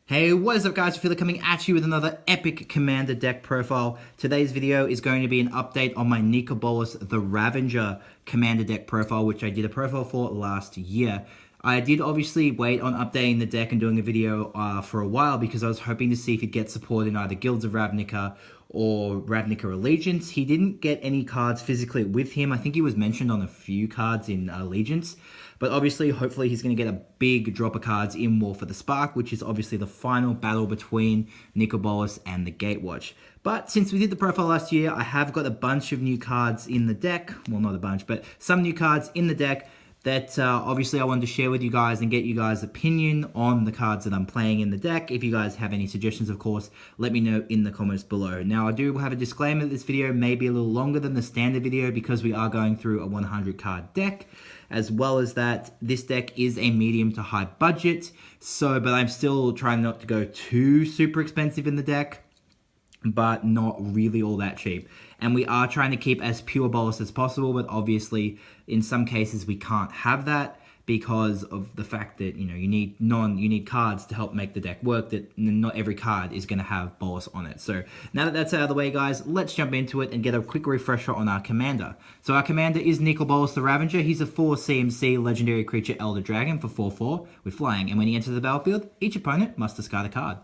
Hey, what is up guys? Phil coming at you with another epic Commander deck profile. Today's video is going to be an update on my Nicol Bolas the Ravenger Commander deck profile, which I did a profile for last year. I did obviously wait on updating the deck and doing a video for a while because I was hoping to see if he'd get support in either Guilds of Ravnica or Ravnica Allegiance. He didn't get any cards physically with him. I think he was mentioned on a few cards in Allegiance. But obviously, hopefully, he's going to get a big drop of cards in War for the Spark, which is obviously the final battle between Nicol Bolas and the Gatewatch. But since we did the profile last year, I have got a bunch of new cards in the deck. Well, not a bunch, but some new cards in the deck that obviously I wanted to share with you guys and get you guys' opinion on the cards that I'm playing in the deck. If you guys have any suggestions, of course, let me know in the comments below. Now, I do have a disclaimer that this video may be a little longer than the standard video because we are going through a 100 card deck. As well as that, this deck is a medium to high budget, but I'm still trying not to go too super expensive in the deck, but not really all that cheap. And we are trying to keep as pure Bolas as possible, but obviously in some cases we can't have that because of the fact that, you know, you need cards to help make the deck work, that not every card is going to have Bolas on it. So now that that's out of the way, guys, let's jump into it and get a quick refresher on our commander. So our commander is Nicol Bolas the Ravenger. He's a 4 CMC legendary creature Elder Dragon for 4/4 with flying, and when he enters the battlefield, each opponent must discard a card.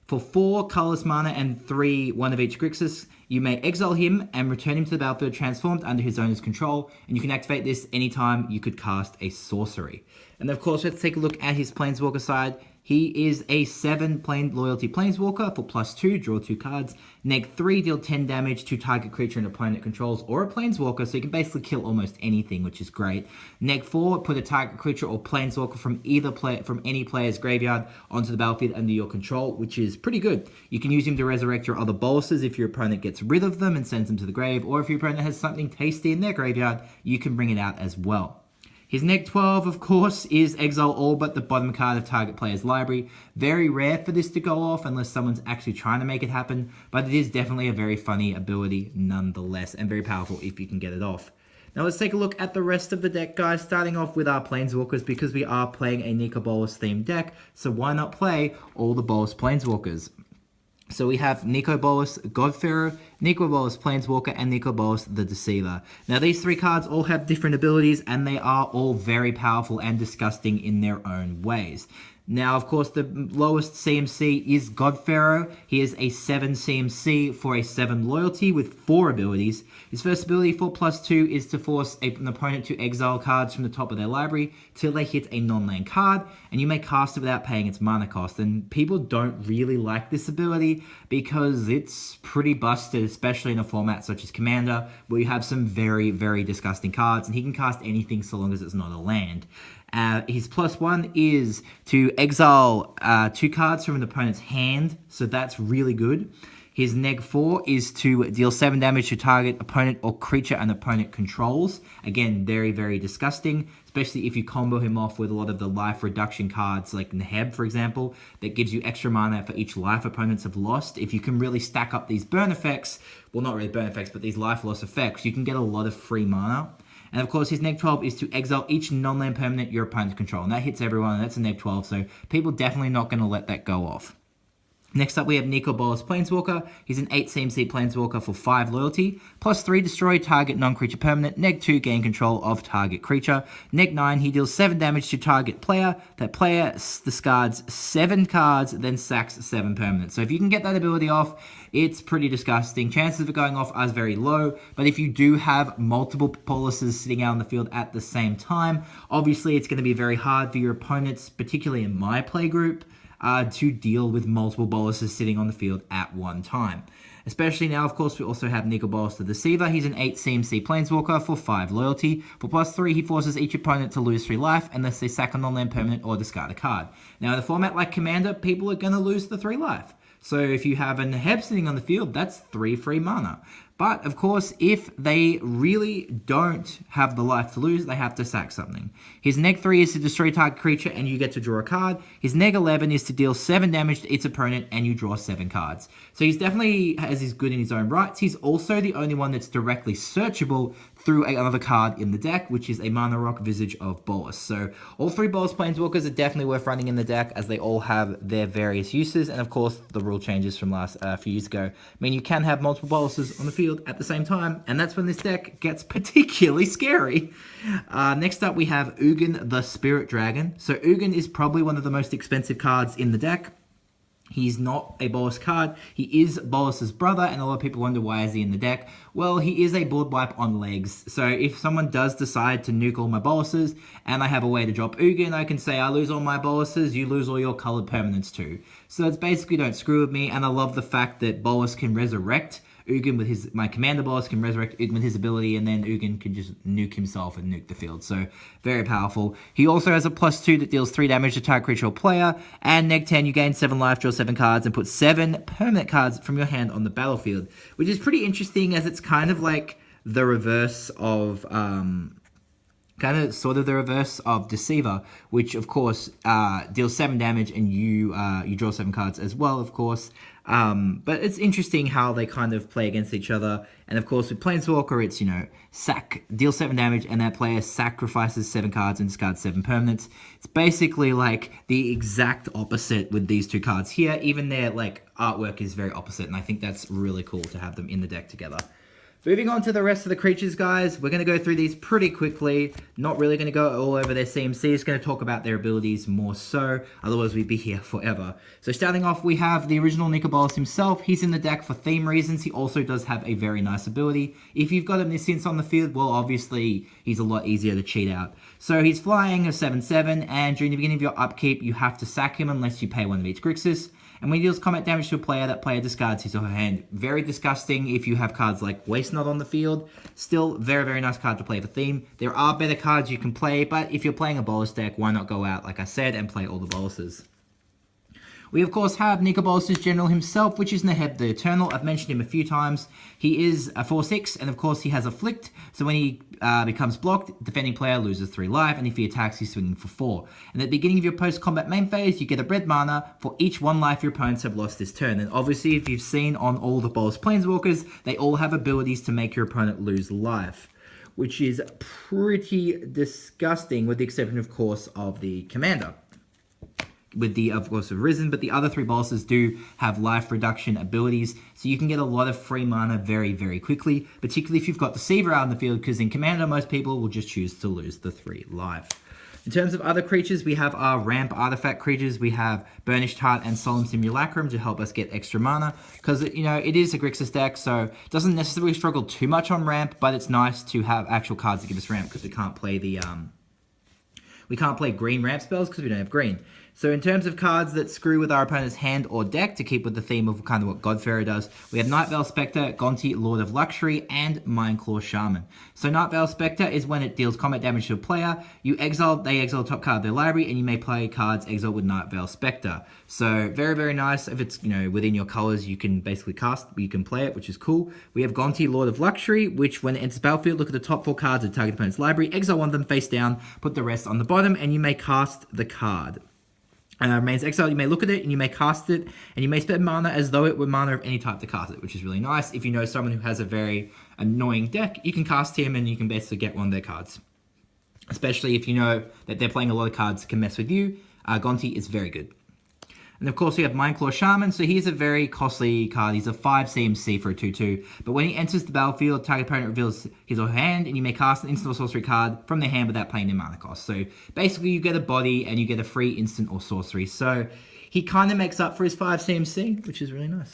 For 4 colorless mana and 3, one of each crixus, you may exile him and return him to the battlefield transformed under his owner's control, and you can activate this anytime you could cast a sorcery. And of course, let's take a look at his Planeswalker side. He is a 7 loyalty Planeswalker for +2, draw 2 cards. -3, deal 10 damage to target creature an opponent controls or a Planeswalker, so you can basically kill almost anything, which is great. -4, put a target creature or Planeswalker from any player's graveyard onto the battlefield under your control, which is pretty good. You can use him to resurrect your other Bolases if your opponent gets rid of them and sends them to the grave, or if your opponent has something tasty in their graveyard, you can bring it out as well. His -12, of course, is exile all but the bottom card of target player's library. Very rare for this to go off unless someone's actually trying to make it happen, but it is definitely a very funny ability nonetheless, and very powerful if you can get it off. Now let's take a look at the rest of the deck, guys, starting off with our Planeswalkers because we are playing a Nicol Bolas themed deck, so why not play all the Bolas Planeswalkers? So we have Nicol Bolas Pharaoh, Nicol Bolas Planeswalker, and Nicol Bolas the Deceiver. Now these 3 cards all have different abilities and they are all very powerful and disgusting in their own ways. Now, of course, the lowest CMC is Pharaoh. He is a 7 CMC for a 7 loyalty with 4 abilities. His first ability for +2 is to force an opponent to exile cards from the top of their library till they hit a non-land card, and you may cast it without paying its mana cost. And people don't really like this ability because it's pretty busted, especially in a format such as Commander, where you have some very, very disgusting cards, and he can cast anything so long as it's not a land. His +1 is to exile 2 cards from an opponent's hand, so that's really good. His -4 is to deal 7 damage to target opponent or creature an opponent controls. Again, very, very disgusting, especially if you combo him off with a lot of the life reduction cards, like Neheb, for example, that gives you extra mana for each life opponents have lost. If you can really stack up these burn effects, well, not really burn effects, but these life loss effects, you can get a lot of free mana. And of course, his -12 is to exile each non-land permanent your opponent's control. And that hits everyone, and that's a -12, so people definitely not going to let that go off. Next up, we have Nicol Bolas Planeswalker. He's an 8 CMC Planeswalker for 5 loyalty. +3, destroy target non-creature permanent. -2, gain control of target creature. -9, he deals 7 damage to target player. That player discards 7 cards, then sacks 7 permanents. So if you can get that ability off, it's pretty disgusting. Chances of it going off are very low, but if you do have multiple Bolases sitting out on the field at the same time, obviously it's going to be very hard for your opponents, particularly in my play group, to deal with multiple Bolases sitting on the field at one time. Especially now, of course, we also have Nicol Bolas the Deceiver. He's an 8 CMC Planeswalker for 5 loyalty. For +3, he forces each opponent to lose 3 life unless they sack a non-land permanent or discard a card. Now, in a format like Commander, people are going to lose the 3 life. So if you have a Neheb sitting on the field, that's 3 free mana. But, of course, if they really don't have the life to lose, they have to sack something. His neg 3 is to destroy target creature and you get to draw a card. His neg 11 is to deal 7 damage to its opponent and you draw 7 cards. So he's definitely has his good in his own rights. He's also the only one that's directly searchable through another card in the deck, which is a Mana Rock Visage of Bolas. So all 3 Bolas Planeswalkers are definitely worth running in the deck, as they all have their various uses. And of course, the rule changes from last few years ago mean you can have multiple Bolases on the field at the same time, and that's when this deck gets particularly scary. Next up, we have Egon the Spirit Dragon. So Egon is probably one of the most expensive cards in the deck. He's not a Bolas card. He is Bolas's brother, and a lot of people wonder why is he in the deck. Well, he is a board wipe on legs. So if someone does decide to nuke all my Bolases, and I have a way to drop Egon, I can say I lose all my Bolases, you lose all your colored permanents too. So it's basically don't screw with me, and I love the fact that Bolas can resurrect Egon with my commander Bolas can resurrect Egon with his ability, and then Egon can just nuke himself and nuke the field. So, very powerful. He also has a +2 that deals 3 damage to target creature or player, and neg 10, you gain 7 life, draw 7 cards, and put 7 permanent cards from your hand on the battlefield, which is pretty interesting, as it's kind of like the reverse of sort of the reverse of Deceiver, which of course deals 7 damage and you draw 7 cards as well, of course. But it's interesting how they kind of play against each other. And of course with Planeswalker, it's, deal 7 damage and that player sacrifices 7 cards and discards 7 permanents. It's basically like the exact opposite with these 2 cards here. Even their artwork is very opposite, and I think that's really cool to have them in the deck together. Moving on to the rest of the creatures, guys. We're going to go through these pretty quickly. Not really going to go all over their CMC. Just going to talk about their abilities more so. Otherwise, we'd be here forever. So starting off, we have the original Nicol Bolas himself. He's in the deck for theme reasons. He also does have a very nice ability. If you've got Omniscience on the field, well, obviously, he's a lot easier to cheat out. So he's flying a 7/7, and during the beginning of your upkeep, you have to sack him unless you pay one of each Grixis. And when he deals combat damage to a player, that player discards his or her hand. Very disgusting if you have cards like Waste Not on the field. Still, very, very nice card to play for theme. There are better cards you can play, but if you're playing a Bolas deck, why not go out, like I said, and play all the Bolases? We, of course, have Nicol Bolas' General himself, which is Neheb the Eternal. I've mentioned him a few times. He is a 4/6, and of course, he has Afflict. So when he becomes blocked, defending player loses 3 life, and if he attacks, he's swinging for 4. And at the beginning of your post-combat main phase, you get a red mana for each 1 life your opponents have lost this turn. And obviously, if you've seen on all the Bolas Planeswalkers, they all have abilities to make your opponent lose life, which is pretty disgusting, with the exception, of course, of the Commander. With the, of course, of Risen, but the other 3 Bolases do have life reduction abilities, so you can get a lot of free mana very, very quickly, particularly if you've got Deceiver out in the field, because in Commander, most people will just choose to lose the 3 life. In terms of other creatures, we have our ramp artifact creatures. We have Burnished Heart and Solemn Simulacrum to help us get extra mana, because, it is a Grixis deck, so it doesn't necessarily struggle too much on ramp, but it's nice to have actual cards that give us ramp, because we can't play the, we can't play green ramp spells because we don't have green. So in terms of cards that screw with our opponent's hand or deck, to keep with the theme of kind of what God Pharaoh does, we have Nightveil Spectre, Gonti, Lord of Luxury, and Mindclaw Shaman. So Nightveil Spectre is when it deals combat damage to a player, they exile the top card of their library, and you may play cards exiled with Nightveil Spectre. So very, very nice. If it's, within your colors, you can basically you can play it, which is cool. We have Gonti, Lord of Luxury, which when it enters the battlefield, look at the top 4 cards of the target opponent's library, exile one of them face down, put the rest on the bottom, and you may cast the card. Remains exiled, you may look at it and you may cast it, and you may spend mana as though it were mana of any type to cast it, which is really nice. If you know someone who has a very annoying deck, you can cast him and you can basically get one of their cards. Especially if you know that they're playing a lot of cards that can mess with you, Gonti is very good. And of course we have Mindclaw Shaman, so he's a very costly card. He's a 5 CMC for a 2/2, but when he enters the battlefield, target opponent reveals his or her hand, and you may cast an instant or sorcery card from their hand without paying their mana cost. So basically you get a body and you get a free instant or sorcery. So he kind of makes up for his 5 CMC, which is really nice.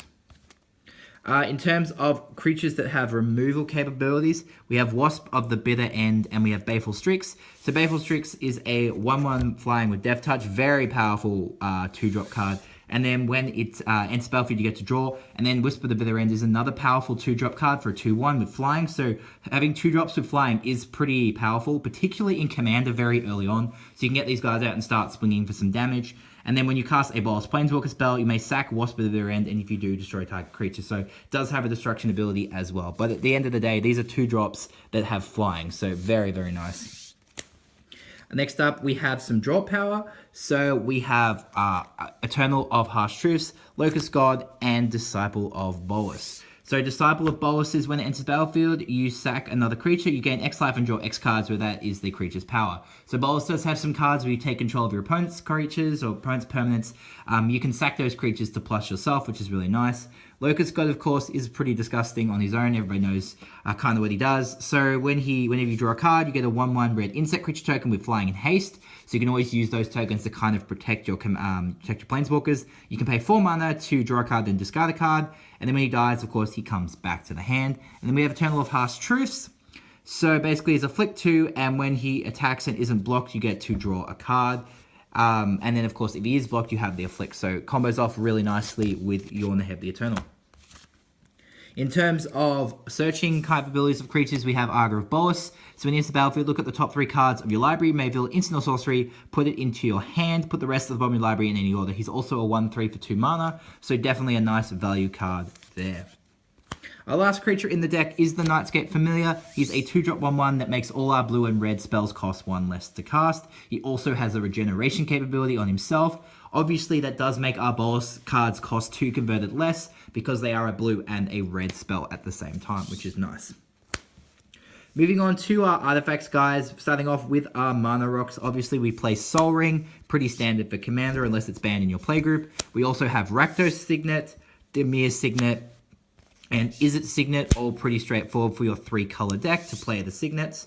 In terms of creatures that have removal capabilities, we have Wasp of the Bitter End and we have Baleful Strix. So Baleful Strix is a 1/1 flying with Death Touch, very powerful 2-drop card. And then when it enters battlefield, you get to draw. And then Wisp of the Bitter End is another powerful 2-drop card for a 2/1 with flying. So having 2 drops with flying is pretty powerful, particularly in Commander very early on. So you can get these guys out and start swinging for some damage. And then when you cast a Bolas Planeswalker spell, you may sack Wasp at their end, and if you do, destroy target creature. So it does have a destruction ability as well. But at the end of the day, these are 2-drops that have flying, so very, very nice. Next up, we have some draw power. So we have Eternal of Harsh Truths, Locust God, and Disciple of Bolas. So Disciple of Bolas is when it enters the battlefield, you sack another creature, you gain X life and draw X cards, where that is the creature's power. So Bolas does have some cards where you take control of your opponent's creatures or opponent's permanents. You can sack those creatures to plus yourself, which is really nice. Locust God, of course, is pretty disgusting on his own. Everybody knows kind of what he does. So whenever you draw a card, you get a 1/1 red insect creature token with flying and haste. So you can always use those tokens to kind of protect your planeswalkers. You can pay 4 mana to draw a card, then discard a card. And then when he dies, of course, he comes back to the hand. And then we have Eternal of Harsh Truths. So basically, it's a flick 2, and when he attacks and isn't blocked, you get to draw a card. And then, of course, if he is blocked, you have the afflict. So combos off really nicely with Yorn the Heavy Eternal. In terms of searching capabilities of creatures, we have Arga of Bolas. So when you enter the battlefield, look at the top 3 cards of your library, Mayville, instant or sorcery, put it into your hand, put the rest of the bottom of your library in any order. He's also a 1/3 for 2 mana, so definitely a nice value card there. Our last creature in the deck is the Nightscape Familiar. He's a 2-drop 1/1 that makes all our blue and red spells cost 1 less to cast. He also has a regeneration capability on himself. Obviously, that does make our Bolas cards cost 2 converted less because they are a blue and a red spell at the same time, which is nice. Moving on to our artifacts, guys. Starting off with our mana rocks. Obviously, we play Sol Ring, pretty standard for Commander unless it's banned in your playgroup. We also have Rectus Signet, Damir Signet, and Izzet Signet, all pretty straightforward for your 3-color deck to play the Signets.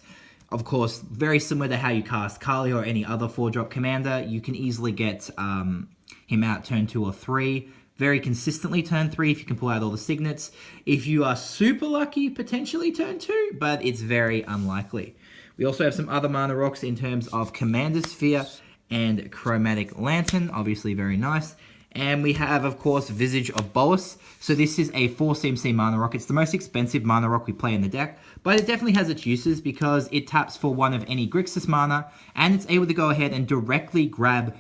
Of course, very similar to how you cast Kali or any other 4-drop commander. You can easily get him out turn 2 or 3. Very consistently turn 3 if you can pull out all the Signets. If you are super lucky, potentially turn 2, but it's very unlikely. We also have some other mana rocks in terms of Commander Sphere and Chromatic Lantern. Obviously very nice. And we have, of course, Visage of Bolas. So this is a 4 CMC mana rock. It's the most expensive mana rock we play in the deck, but it definitely has its uses because it taps for 1 of any Grixis mana, and it's able to go ahead and directly grab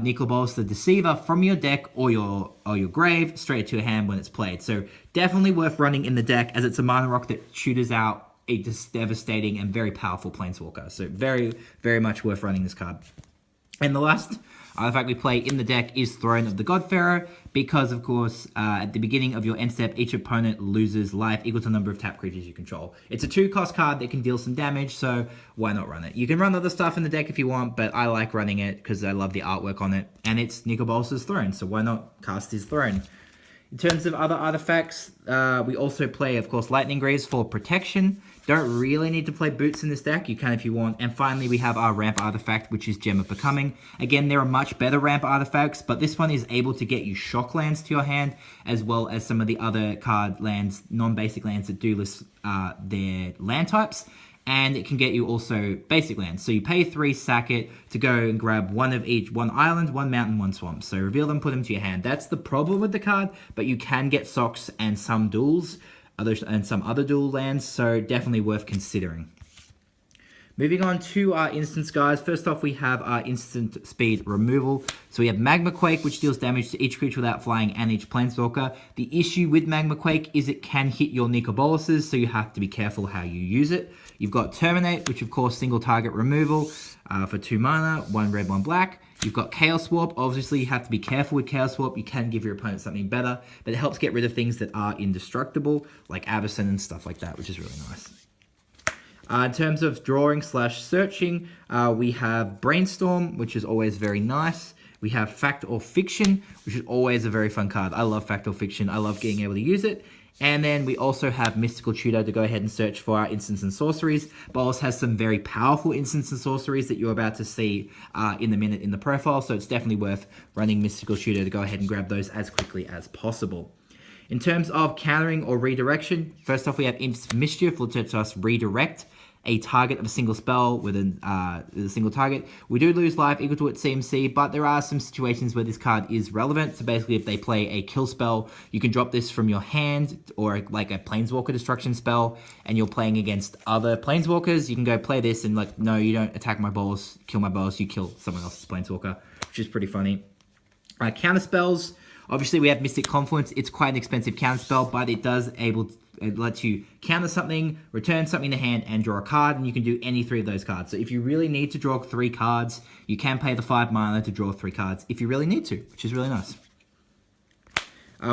Nicol Bolas the Deceiver from your deck or your grave straight to your hand when it's played. So definitely worth running in the deck, as it's a mana rock that shooters out a devastating and very powerful Planeswalker. So very, very much worth running this card. And the last artifact we play in the deck is Throne of the God Pharaoh, because, of course, at the beginning of your end step, each opponent loses life equal to the number of tap creatures you control. It's a 2-cost card that can deal some damage, so why not run it? You can run other stuff in the deck if you want, but I like running it because I love the artwork on it, and it's Nicol Bolas' Throne, so why not cast his Throne? In terms of other artifacts, we also play, of course, Lightning Greaves for protection. Don't really need to play Boots in this deck. You can if you want. And finally, we have our ramp artifact, which is Gem of Becoming. Again, there are much better ramp artifacts, but this one is able to get you shock lands to your hand, as well as some of the other card lands, non-basic lands that do list their land types. And it can get you also basic lands. So you pay 3, sack it to go and grab 1 of each, 1 island, 1 mountain, 1 swamp. So reveal them, put them to your hand. That's the problem with the card, but you can get socks and some duels, and some other dual lands, so definitely worth considering. Moving on to our instants, guys. First off, we have our instant speed removal. So we have Magma Quake, which deals damage to each creature without flying and each planeswalker. The issue with Magma Quake is it can hit your Nicol Bolas's, so you have to be careful how you use it. You've got Terminate, which of course single target removal for 2 mana, 1 red, 1 black. You've got Chaos Warp. Obviously, you have to be careful with Chaos Warp. You can give your opponent something better, but it helps get rid of things that are indestructible, like Avacyn and stuff like that, which is really nice. In terms of drawing / searching, we have Brainstorm, which is always very nice. We have Fact or Fiction, which is always a very fun card. I love Fact or Fiction. I love being able to use it. And then we also have Mystical Tutor to go ahead and search for our instants and sorceries. Bolas has some very powerful instants and sorceries that you're about to see in a minute in the profile, so it's definitely worth running Mystical Tutor to go ahead and grab those as quickly as possible. In terms of countering or redirection, first off we have Imp's Mischief, which lets us redirect a target of a single spell with a single target. We do lose life equal to its CMC, but there are some situations where this card is relevant. So basically, if they play a kill spell, you can drop this from your hand, or like a Planeswalker destruction spell, and you're playing against other Planeswalkers. You can go play this and like, no, you don't attack my Bolas, kill my Bolas, you kill someone else's Planeswalker, which is pretty funny. Counter spells. Obviously, we have Mystic Confluence. It's quite an expensive counter spell, but it lets you counter something, return something to hand, and draw a card, and you can do any 3 of those cards. So if you really need to draw 3 cards, you can pay the 5 mana to draw 3 cards if you really need to, which is really nice.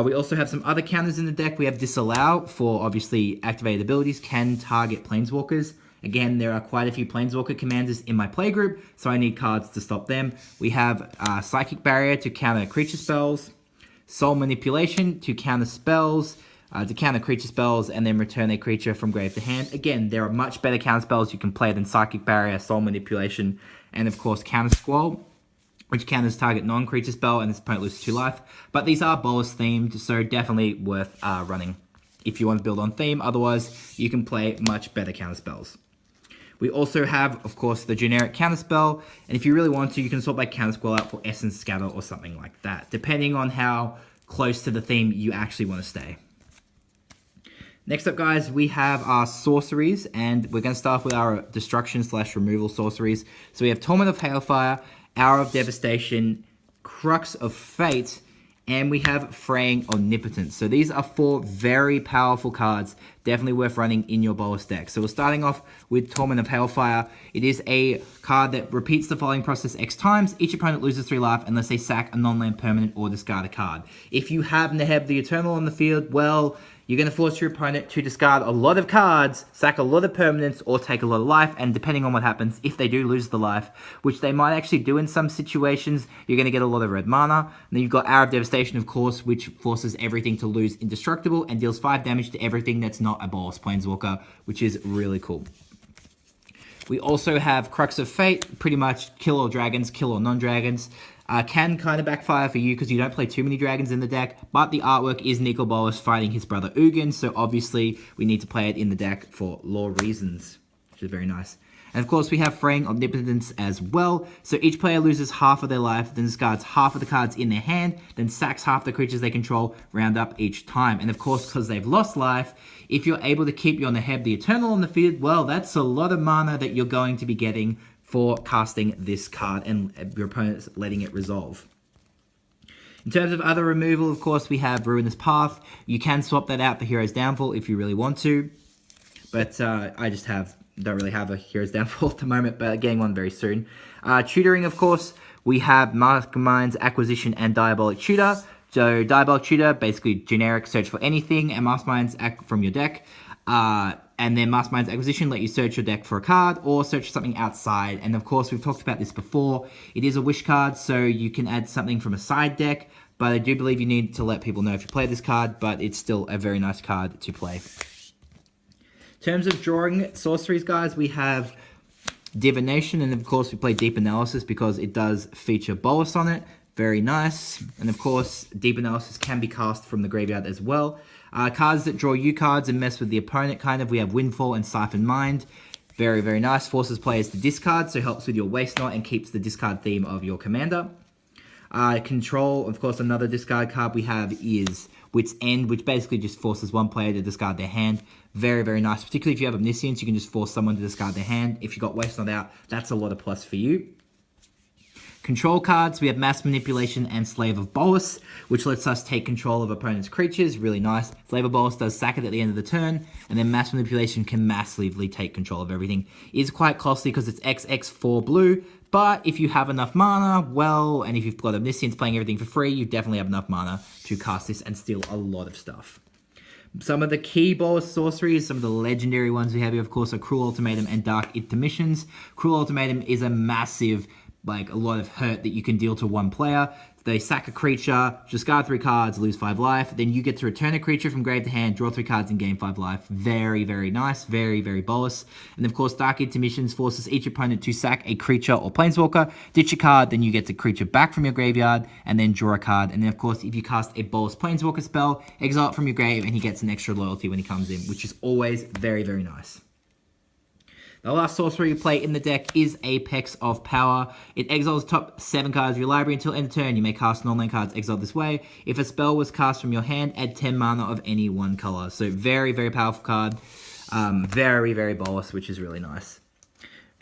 We also have some other counters in the deck. We have Disallow for, obviously, activated abilities, can target Planeswalkers. Again, there are quite a few Planeswalker commanders in my playgroup, so I need cards to stop them. We have Psychic Barrier to counter creature spells, Soul Manipulation to counter spells, to counter creature spells, and then return a creature from grave to hand. Again, there are much better counter spells you can play than Psychic Barrier, Soul Manipulation, and of course Counter Squall, which counters target non-creature spell and this opponent loses 2 life. But these are Bolas themed, so definitely worth running if you want to build on theme. Otherwise, you can play much better counter spells. We also have, of course, the generic counter spell, and if you really want to, you can sort by counter spell out for Essence Scatter or something like that, depending on how close to the theme you actually want to stay. Next up, guys, we have our sorceries, and we're going to start with our destruction/removal sorceries. So we have Torment of Hailfire, Hour of Devastation, Crux of Fate, and we have Fraying Omnipotence. So these are 4 very powerful cards, definitely worth running in your Bolas deck. So we're starting off with Torment of Hailfire. It is a card that repeats the following process X times. Each opponent loses 3 life unless they sack a non-land permanent or discard a card. If you have Neheb the Eternal on the field, well, you're going to force your opponent to discard a lot of cards, sack a lot of permanents, or take a lot of life, and depending on what happens, if they do lose the life, which they might actually do in some situations, you're going to get a lot of red mana. And then you've got Hour of Devastation, of course, which forces everything to lose indestructible and deals 5 damage to everything that's not a Bolas Planeswalker, which is really cool. We also have Crux of Fate, pretty much kill all dragons, kill all non-dragons. Can kind of backfire for you because you don't play too many dragons in the deck, but the artwork is Nicol Bolas fighting his brother Egon, so obviously we need to play it in the deck for lore reasons, which is very nice. And of course we have Fraying Omnipotence as well, so each player loses half of their life, then discards half of the cards in their hand, then sacks half the creatures they control, round up each time. And of course, because they've lost life, if you're able to keep your Neheb the Eternal on the field, well, that's a lot of mana that you're going to be getting for casting this card and your opponent's letting it resolve. In terms of other removal, of course, we have Ruinous Path. You can swap that out for Hero's Downfall if you really want to, but I just don't really have a Hero's Downfall at the moment, but getting one very soon. Tutoring, of course, we have Mastermind's Acquisition and Diabolic Tutor. So Diabolic Tutor, basically generic search for anything, and Mastermind's from your deck. And then Mastermind's Acquisition let you search your deck for a card or search for something outside. And of course, we've talked about this before. It is a wish card, so you can add something from a side deck. But I do believe you need to let people know if you play this card, but it's still a very nice card to play. In terms of drawing sorceries, guys, we have Divination, and of course we play Deep Analysis because it does feature Bolas on it. Very nice. And of course, Deep Analysis can be cast from the graveyard as well. Cards that draw you cards and mess with the opponent, kind of. We have Windfall and Siphon Mind. Very, very nice. Forces players to discard, so helps with your waste not and keeps the discard theme of your commander. Control, of course, another discard card we have is Wits End, which basically just forces one player to discard their hand. Very, very nice. Particularly if you have Omniscience, you can just force someone to discard their hand. If you got waste not out, that's a lot of plus for you. Control cards, we have Mass Manipulation and Slave of Bolas, which lets us take control of opponent's creatures. Really nice. Slave of Bolas does sack it at the end of the turn, and then Mass Manipulation can massively take control of everything. It is quite costly because it's XX4 blue, but if you have enough mana, well, and if you've got Omniscience playing everything for free, you definitely have enough mana to cast this and steal a lot of stuff. Some of the key Bolas sorceries, some of the legendary ones we have here, of course, are Cruel Ultimatum and Dark Intermissions. Cruel Ultimatum is a massive, like, a lot of hurt that you can deal to one player. They sack a creature, discard 3 cards, lose 5 life. Then you get to return a creature from grave to hand, draw 3 cards, and gain 5 life. Very, very nice. Very, very Bolas. And of course, Dark Intermissions forces each opponent to sack a creature or planeswalker, ditch a card, then you get the creature back from your graveyard, and then draw a card. And then, of course, if you cast a Bolas planeswalker spell, exile it from your grave, and he gets an extra loyalty when he comes in, which is always very, very nice. The last sorcery you play in the deck is Apex of Power. It exiles the top 7 cards of your library until end of turn. You may cast non-land cards exiled this way. If a spell was cast from your hand, add 10 mana of any one color. So very, very powerful card. Very, very Bolas, which is really nice.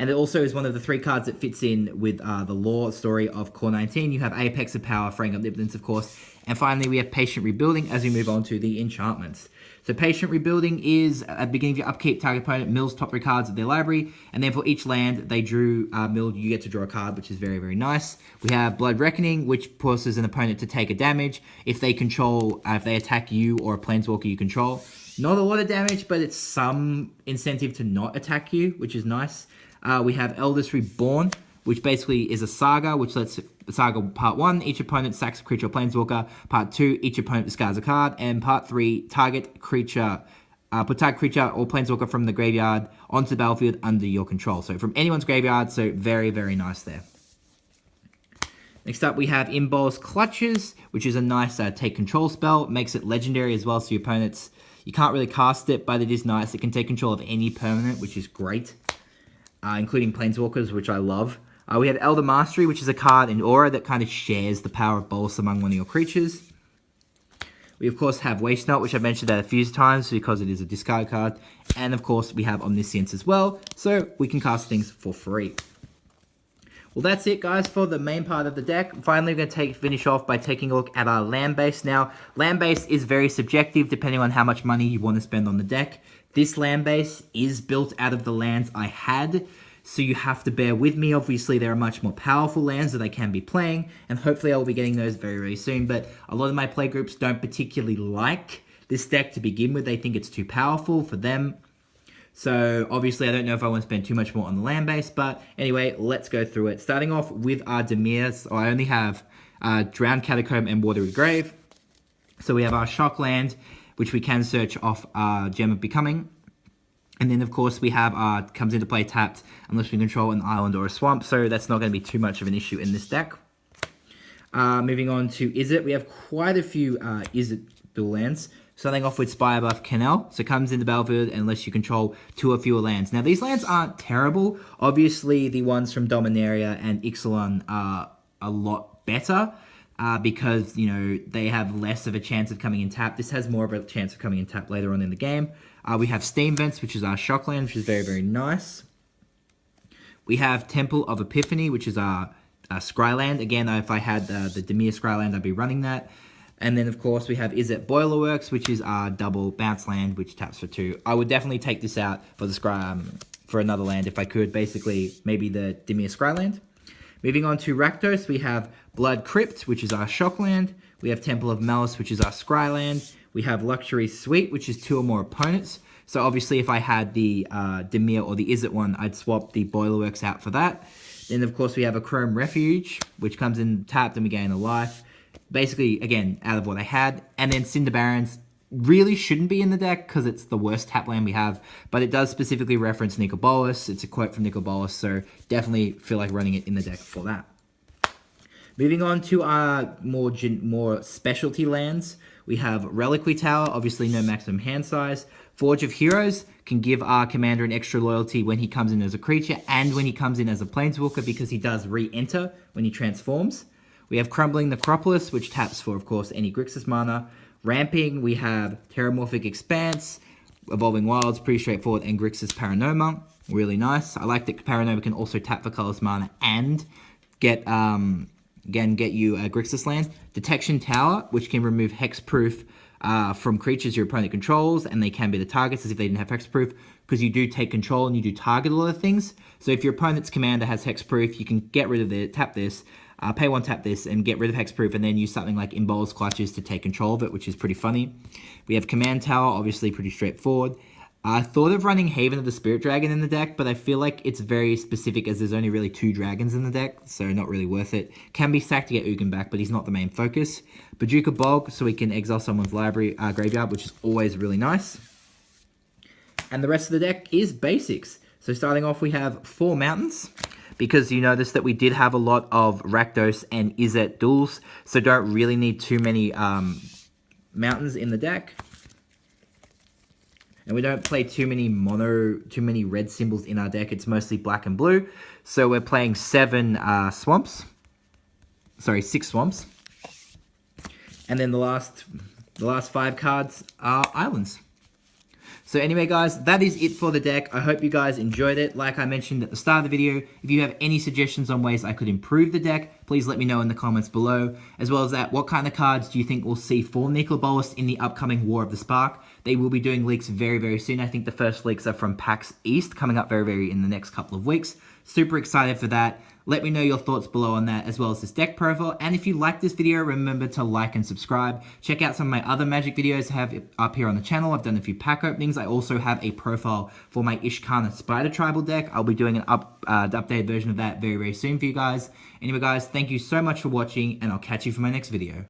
And it also is one of the 3 cards that fits in with the lore story of Core 19. You have Apex of Power, Fraying Omnipotence, of course. And finally, we have Patient Rebuilding as we move on to the enchantments. So Patient Rebuilding is at the beginning of your upkeep, target opponent mills top 3 cards of their library. And then for each land they drew milled, you get to draw a card, which is very, very nice. We have Blood Reckoning, which forces an opponent to take a damage if they control, if they attack you or a Planeswalker you control. Not a lot of damage, but it's some incentive to not attack you, which is nice. We have Eldest Reborn, which basically is a saga, which lets Saga Part 1, each opponent sacks a creature or Planeswalker. Part 2, each opponent discards a card. And Part 3, target creature, put target creature or Planeswalker from the graveyard onto the battlefield under your control. So from anyone's graveyard, so very, very nice there. Next up, we have Bolas Clutches, which is a nice take control spell. It makes it legendary as well, so your opponents, you can't really cast it, but it is nice. It can take control of any permanent, which is great, including Planeswalkers, which I love. We have Elder Mastery, which is a card in Aura that kind of shares the power of Bolas among one of your creatures. We, of course, have Waste Not, which I've mentioned that a few times because it is a discard card. And, of course, we have Omniscience as well, so we can cast things for free. Well, that's it, guys, for the main part of the deck. Finally, we're going to finish off by taking a look at our land base. Now, land base is very subjective depending on how much money you want to spend on the deck. This land base is built out of the lands I had, so you have to bear with me. Obviously, there are much more powerful lands that I can be playing, and hopefully I will be getting those very, very soon. But a lot of my play groups don't particularly like this deck to begin with. They think it's too powerful for them. So obviously, I don't know if I want to spend too much more on the land base. But anyway, let's go through it. Starting off with our damir. So I only have Drowned Catacomb and Watery Grave. So we have our Shock Land, which we can search off Gem of Becoming. And then, of course, we have comes into play tapped unless we control an island or a swamp. So that's not going to be too much of an issue in this deck. Moving on to Izzet. We have quite a few Izzet dual lands. Starting off with Spirebuff Canal. So comes into the battlefield unless you control 2 or fewer lands. Now, these lands aren't terrible. Obviously, the ones from Dominaria and Ixalan are a lot better. Because, you know, they have less of a chance of coming in tap. This has more of a chance of coming in tap later on in the game. We have Steam Vents, which is our shock land, which is very, very nice. We have Temple of Epiphany, which is our Scryland. Again, if I had the Damir Scryland, I'd be running that. And then, of course, we have Izzet Boilerworks, which is our double bounce land, which taps for 2. I would definitely take this out for the for another land if I could. Basically, maybe the Damir Scryland. Moving on to Rectus, we have Blood Crypt, which is our shock land. We have Temple of Malice, which is our Scryland. We have Luxury Suite, which is 2 or more opponents. So obviously, if I had the Damir or the Izzet one, I'd swap the Boilerworks out for that. Then, of course, we have a Chrome Refuge, which comes in tapped and we gain a life. Basically, again, out of what I had. And then Cinder Barons really shouldn't be in the deck because it's the worst tap land we have. But it does specifically reference Nicol Bolas. It's a quote from Nicol Bolas, so definitely feel like running it in the deck for that. Moving on to our more specialty lands. We have Reliquary Tower, obviously no maximum hand size. Forge of Heroes can give our commander an extra loyalty when he comes in as a creature and when he comes in as a planeswalker because he does re-enter when he transforms. We have Crumbling Necropolis, which taps for, of course, any Grixis mana. Ramping, we have Terramorphic Expanse, Evolving Wilds, pretty straightforward, and Grixis Paranoma, really nice. I like that Paranoma can also tap for colorless mana and get you a Grixis land. Detection Tower, which can remove hexproof from creatures your opponent controls, and they can be the targets as if they didn't have hexproof, because you do take control and you do target a lot of things. So if your opponent's commander has hexproof, you can get rid of it, tap this, pay 1, tap this, and get rid of hexproof, and then use something like Bolas Clutches to take control of it, which is pretty funny. We have Command Tower, obviously pretty straightforward. I thought of running Haven of the Spirit Dragon in the deck, but I feel like it's very specific as there's only really 2 dragons in the deck, so not really worth it. Can be sacked to get Ugin back, but he's not the main focus. Bajuka Bog, so we can exile someone's graveyard, which is always really nice. And the rest of the deck is basics. So starting off, we have 4 mountains, because you notice that we did have a lot of Rakdos and Izzet duels, so don't really need too many mountains in the deck. And we don't play too many red symbols in our deck. It's mostly black and blue. So we're playing 6 swamps. And then the last 5 cards are islands. So anyway, guys, that is it for the deck. I hope you guys enjoyed it. Like I mentioned at the start of the video, if you have any suggestions on ways I could improve the deck, please let me know in the comments below. As well as that, what kind of cards do you think we'll see for Nicol Bolas in the upcoming War of the Spark? They will be doing leaks very, very soon. I think the first leaks are from PAX East, coming up very in the next couple of weeks. Super excited for that. Let me know your thoughts below on that, as well as this deck profile. And if you like this video, remember to like and subscribe. Check out some of my other Magic videos I have up here on the channel. I've done a few pack openings. I also have a profile for my Ishkana Spider Tribal deck. I'll be doing an updated version of that very soon for you guys. Anyway, guys, thank you so much for watching, and I'll catch you for my next video.